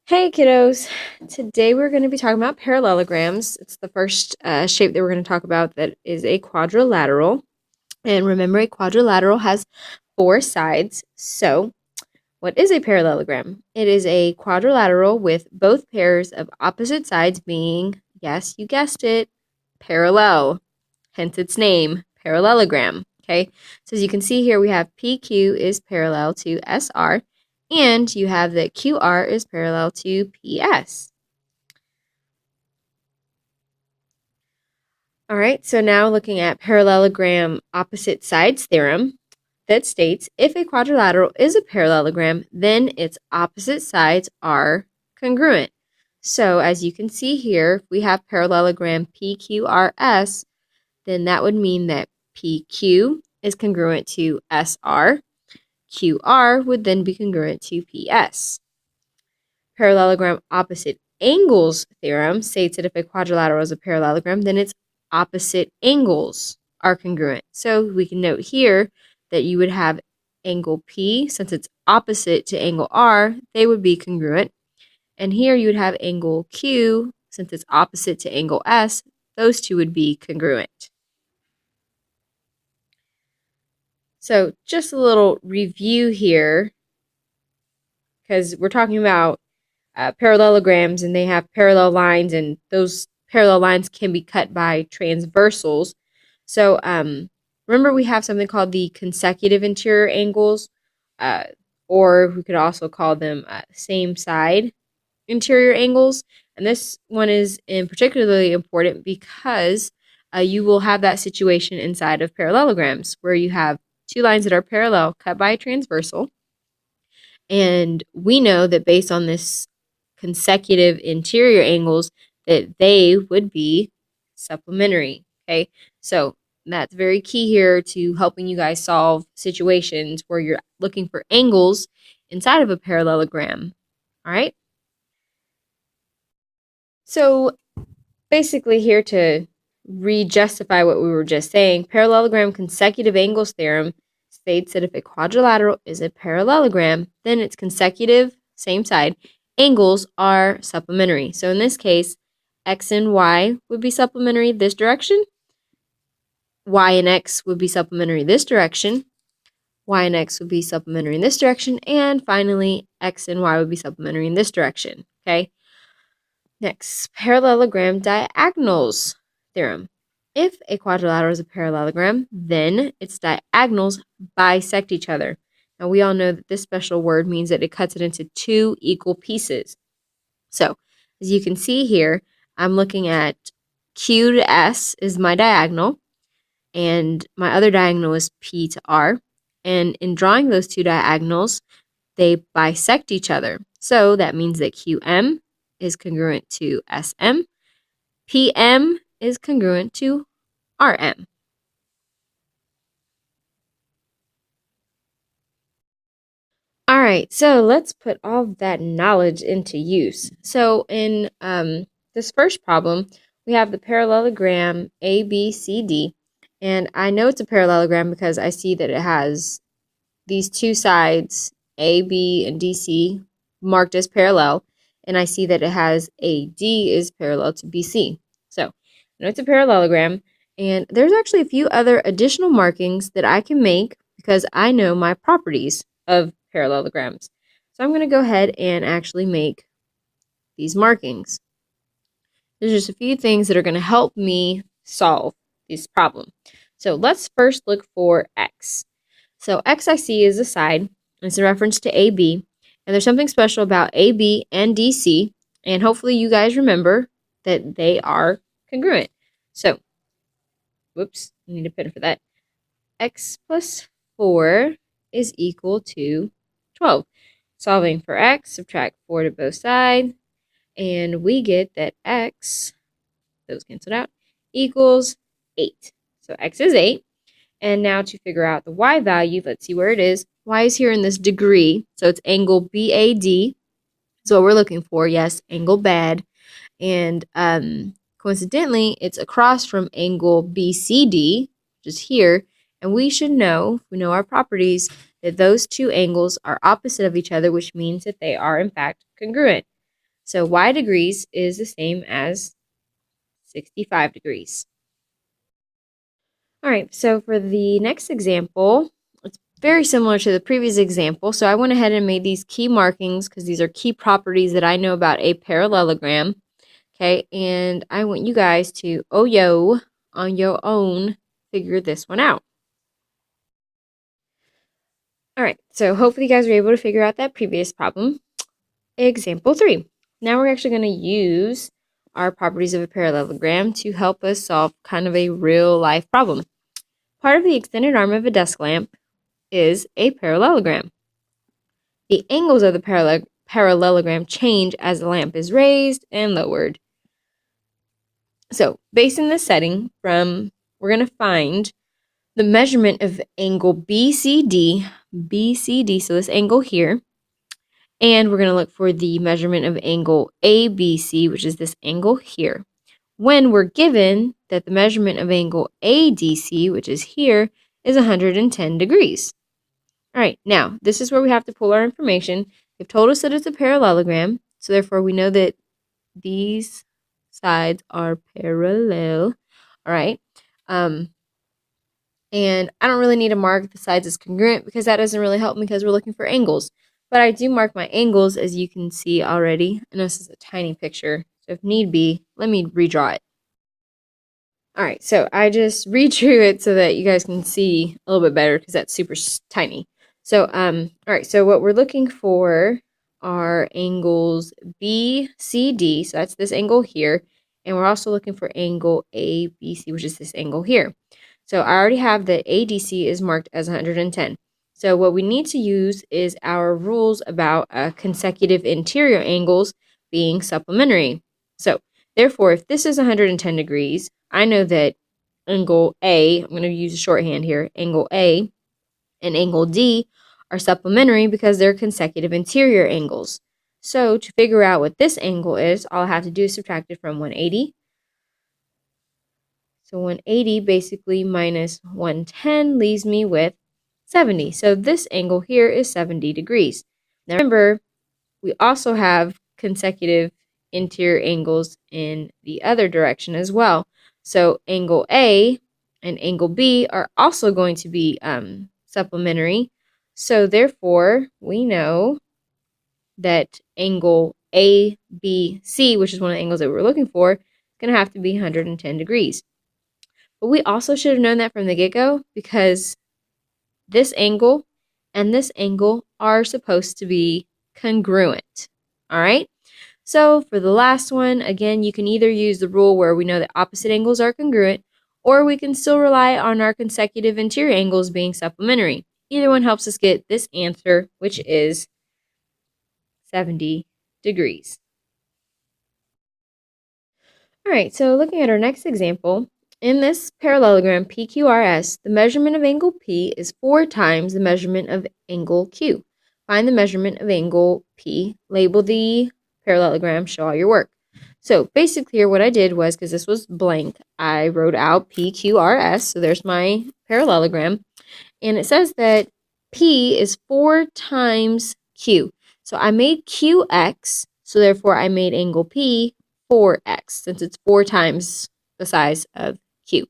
Hey kiddos! Today we're going to be talking about parallelograms. It's the first shape that we're going to talk about that is a quadrilateral. And remember, a quadrilateral has four sides. So, what is a parallelogram? It is a quadrilateral with both pairs of opposite sides being, yes, you guessed it, parallel. Hence its name, parallelogram. Okay, so as you can see here, we have PQ is parallel to SR, and you have that QR is parallel to PS. All right, so now looking at parallelogram opposite sides theorem that states if a quadrilateral is a parallelogram, then its opposite sides are congruent. So as you can see here, if we have parallelogram PQRS, then that would mean that PQ is congruent to SR. QR would then be congruent to PS. Parallelogram opposite angles theorem states that if a quadrilateral is a parallelogram, then its opposite angles are congruent. So we can note here that you would have angle P, since it's opposite to angle R, they would be congruent. And here you would have angle Q, since it's opposite to angle S, those two would be congruent. So just a little review here, because we're talking about parallelograms and they have parallel lines, and those parallel lines can be cut by transversals. So remember, we have something called the consecutive interior angles, or we could also call them same side interior angles. And this one is in particularly important because you will have that situation inside of parallelograms where you have two lines that are parallel cut by a transversal. And we know that based on this consecutive interior angles that they would be supplementary. Okay, so that's very key here to helping you guys solve situations where you're looking for angles inside of a parallelogram. All right, so basically here to re-justify what we were just saying, parallelogram consecutive angles theorem states that if a quadrilateral is a parallelogram, then its consecutive, same side, angles are supplementary. So in this case, x and y would be supplementary this direction, y and x would be supplementary this direction, y and x would be supplementary in this direction, and finally, x and y would be supplementary in this direction. Okay? Next, parallelogram diagonals theorem. If a quadrilateral is a parallelogram, then its diagonals bisect each other. Now, we all know that this special word means that it cuts it into two equal pieces. So, as you can see here, I'm looking at Q to S is my diagonal, and my other diagonal is P to R. And in drawing those two diagonals, they bisect each other. So that means that QM is congruent to SM, PM is congruent to RM. All right, so let's put all of that knowledge into use. So in this first problem, we have the parallelogram ABCD, and I know it's a parallelogram because I see that it has these two sides, AB and DC, marked as parallel, and I see that it has AD is parallel to BC. So I know it's a parallelogram, and there's actually a few other additional markings that I can make because I know my properties of parallelograms. So I'm going to go ahead and actually make these markings. There's just a few things that are going to help me solve this problem. So let's first look for X. So X I see is a side. It's a reference to AB. And there's something special about AB and DC. And hopefully you guys remember that they are congruent. So, whoops, I need a pen for that. X plus 4 is equal to 12. Solving for X, subtract 4 to both sides. And we get that X, those canceled out, equals 8. So X is 8. And now to figure out the y value, let's see where it is. Y is here in this degree, so it's angle BAD is what we're looking for. Yes, angle bad. And coincidentally, it's across from angle BCD, which is here. And we should know, if we know our properties, that those two angles are opposite of each other, which means that they are, in fact, congruent. So y degrees is the same as 65 degrees. All right, so for the next example, it's very similar to the previous example. So I went ahead and made these key markings because these are key properties that I know about a parallelogram. Okay, and I want you guys to, on your own, figure this one out. All right, so hopefully you guys were able to figure out that previous problem. Example 3. Now we're actually going to use our properties of a parallelogram to help us solve kind of a real life problem. Part of the extended arm of a desk lamp is a parallelogram. The angles of the parallelogram change as the lamp is raised and lowered. So, based on this setting, we're going to find the measurement of angle BCD, so this angle here, and we're going to look for the measurement of angle ABC, which is this angle here, when we're given that the measurement of angle ADC, which is here, is 110 degrees. All right, now, this is where we have to pull our information. They've told us that it's a parallelogram, so therefore we know that these sides are parallel. All right. And I don't really need to mark the sides as congruent because that doesn't really help me because we're looking for angles. But I do mark my angles, as you can see already. I know this is a tiny picture, so if need be, let me redraw it. All right, so I just redrew it so that you guys can see a little bit better because that's super tiny. So, all right, so what we're looking for are angles B, C, D. So that's this angle here. And we're also looking for angle ABC, which is this angle here. So I already have that ADC is marked as 110. So what we need to use is our rules about consecutive interior angles being supplementary. So therefore, if this is 110 degrees, I know that angle A, I'm going to use a shorthand here, angle A and angle D are supplementary because they're consecutive interior angles. So to figure out what this angle is, all I have to do is subtract it from 180. So 180 basically minus 110 leaves me with 70. So this angle here is 70 degrees. Now remember, we also have consecutive interior angles in the other direction as well. So angle A and angle B are also going to be supplementary. So therefore, we know that angle ABC, which is one of the angles that we're looking for, is going to have to be 110 degrees. But we also should have known that from the get-go because this angle and this angle are supposed to be congruent. All right? So for the last one, again, you can either use the rule where we know that opposite angles are congruent, or we can still rely on our consecutive interior angles being supplementary. Either one helps us get this answer, which is 70 degrees. All right, so looking at our next example, in this parallelogram PQRS, the measurement of angle P is 4 times the measurement of angle Q. Find the measurement of angle P, label the parallelogram, show all your work. So basically here what I did was, because this was blank, I wrote out PQRS, so there's my parallelogram, and it says that P is 4 times Q. So I made QX, so therefore I made angle P 4x, since it's 4 times the size of Q.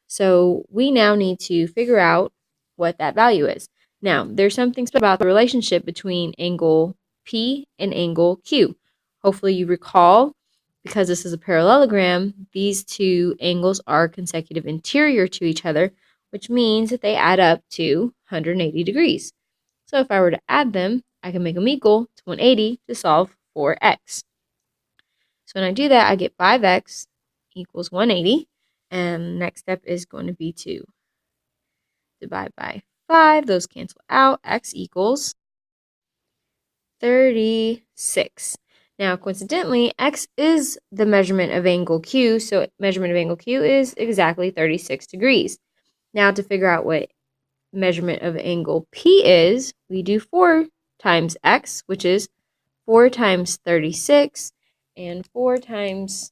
So we now need to figure out what that value is. Now, there's something special about the relationship between angle P and angle Q. Hopefully you recall, because this is a parallelogram, these two angles are consecutive interior to each other, which means that they add up to 180 degrees. So if I were to add them, I can make them equal to 180 to solve for x. So when I do that, I get 5x equals 180. And next step is going to be to divide by 5. Those cancel out. X equals 36. Now, coincidentally, x is the measurement of angle Q, so measurement of angle Q is exactly 36 degrees. Now, to figure out what measurement of angle P is, we do 4 times x, which is 4 times 36, and 4 times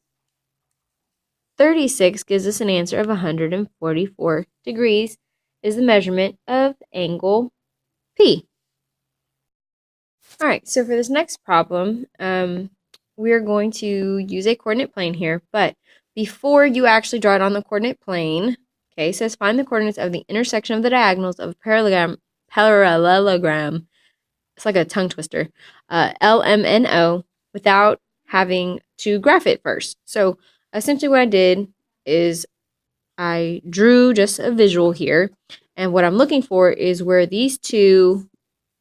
36 gives us an answer of 144 degrees is the measurement of angle P. All right, so for this next problem, we're going to use a coordinate plane here, but before you actually draw it on the coordinate plane, okay, it says find the coordinates of the intersection of the diagonals of a parallelogram. It's like a tongue twister. LMNO without having to graph it first. So essentially what I did is I drew just a visual here, and what I'm looking for is where these two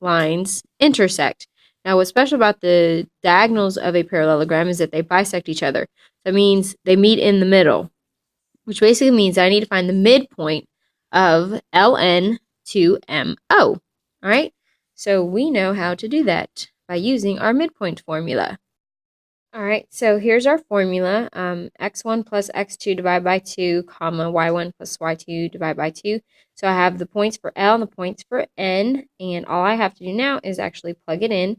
lines intersect. Now, what's special about the diagonals of a parallelogram is that they bisect each other. That means they meet in the middle, which basically means I need to find the midpoint of LN to MO. All right, so we know how to do that by using our midpoint formula. All right, so here's our formula. X1 plus X2 divided by 2, comma, Y1 plus Y2 divided by 2. So I have the points for L and the points for N, and all I have to do now is actually plug it in.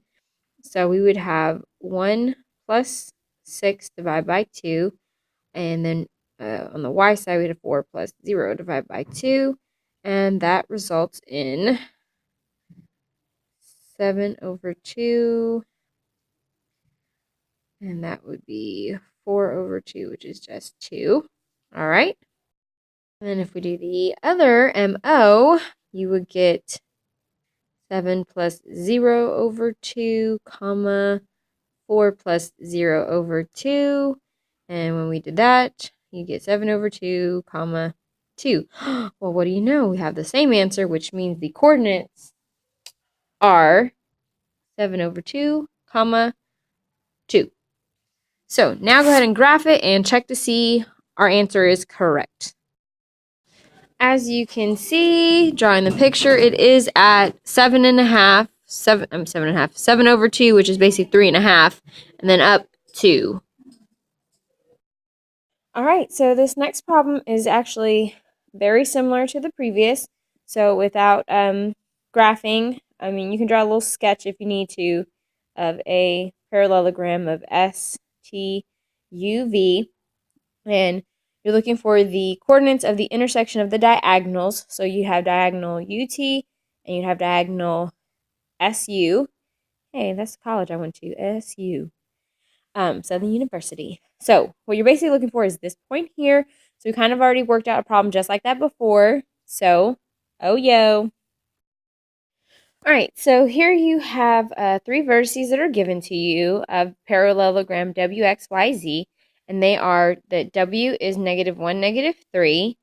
So we would have 1 plus 6 divided by 2, and then on the Y side we have 4 plus 0 divided by 2, and that results in 7 over 2. And that would be 4 over 2, which is just 2. All right. And then if we do the other MO, you would get 7 plus 0 over 2, comma, 4 plus 0 over 2. And when we did that, you get 7 over 2, comma, 2. Well, what do you know? We have the same answer, which means the coordinates are 7 over 2, comma, 2. So now go ahead and graph it and check to see our answer is correct. As you can see, drawing the picture, it is at 7.5, 7 over 2, which is basically 3.5, and then up 2. All right, so this next problem is actually very similar to the previous. So without graphing, I mean, you can draw a little sketch if you need to of a parallelogram of S, T, U, V. And you're looking for the coordinates of the intersection of the diagonals. So you have diagonal UT and you have diagonal SU. Hey, that's the college I went to, SU, Southern University. So what you're basically looking for is this point here. So we kind of already worked out a problem just like that before. So, oh yo. All right, so here you have 3 vertices that are given to you of parallelogram WXYZ, and they are that W is -1, -3,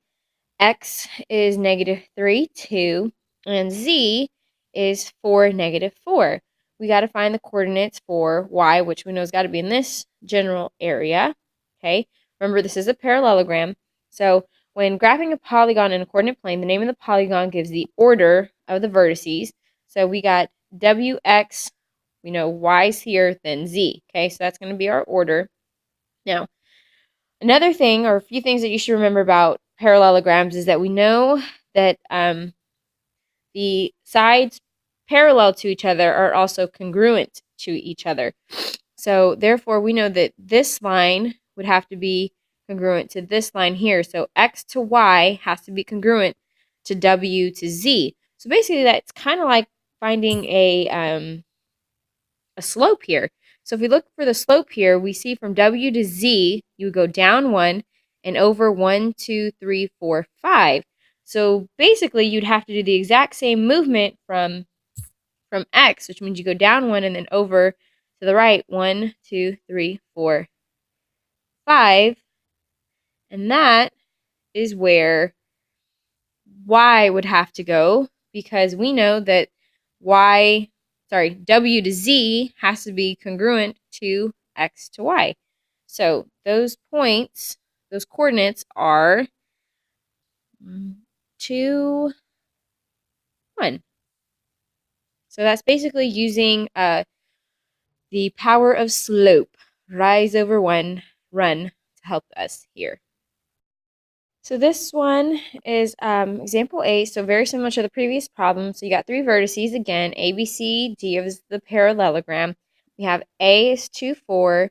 X is -3, 2, and Z is 4, -4. We got to find the coordinates for Y, which we know has got to be in this general area, okay? Remember, this is a parallelogram, so when graphing a polygon in a coordinate plane, the name of the polygon gives the order of the vertices. So we got WX, we know Y's here, then Z. Okay, so that's going to be our order. Now, another thing, or a few things that you should remember about parallelograms is that we know that the sides parallel to each other are also congruent to each other. So therefore, we know that this line would have to be congruent to this line here. So X to Y has to be congruent to W to Z. So basically, that's kind of like finding a slope here. So if we look for the slope here, we see from W to Z, you would go down 1 and over 1, 2, 3, 4, 5. So basically, you'd have to do the exact same movement from X, which means you go down 1 and then over to the right, 1, 2, 3, 4, 5. And that is where Y would have to go, because we know that W to Z has to be congruent to X to Y. So those points, those coordinates are 2, 1. So that's basically using the power of slope, rise over 1, run, to help us here. So this one is example A, so very similar to the previous problem. So you got 3 vertices again, A, B, C, D is the parallelogram. We have A is 2, 4,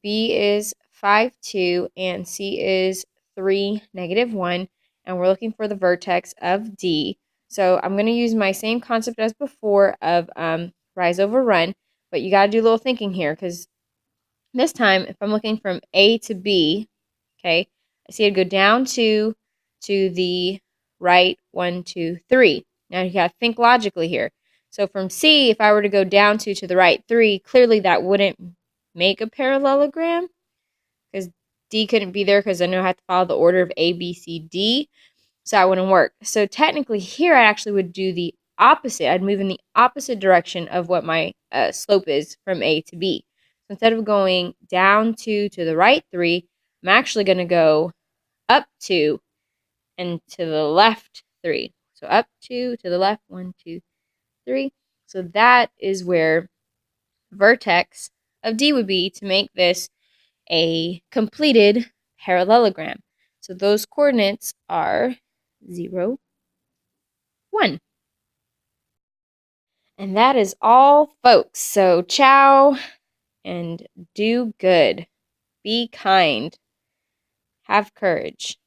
B is 5, 2, and C is 3, -1. And we're looking for the vertex of D. So I'm going to use my same concept as before of rise over run, but you got to do a little thinking here, because This time, if I'm looking from A to B, okay, I see it go down 2 to the right 1, 2, 3. Now you got to think logically here. So from C, if I were to go down 2 to the right 3, clearly that wouldn't make a parallelogram because D couldn't be there because I know I have to follow the order of A, B, C, D. So that wouldn't work. So technically here I actually would do the opposite. I'd move in the opposite direction of what my slope is from A to B. So instead of going down 2 to the right 3, I'm actually going to go up 2 and to the left 3. So up 2 to the left, 1, 2, 3. So that is where vertex of D would be to make this a completed parallelogram. So those coordinates are 0, 1. And that is all, folks. So ciao and do good. Be kind. Have courage.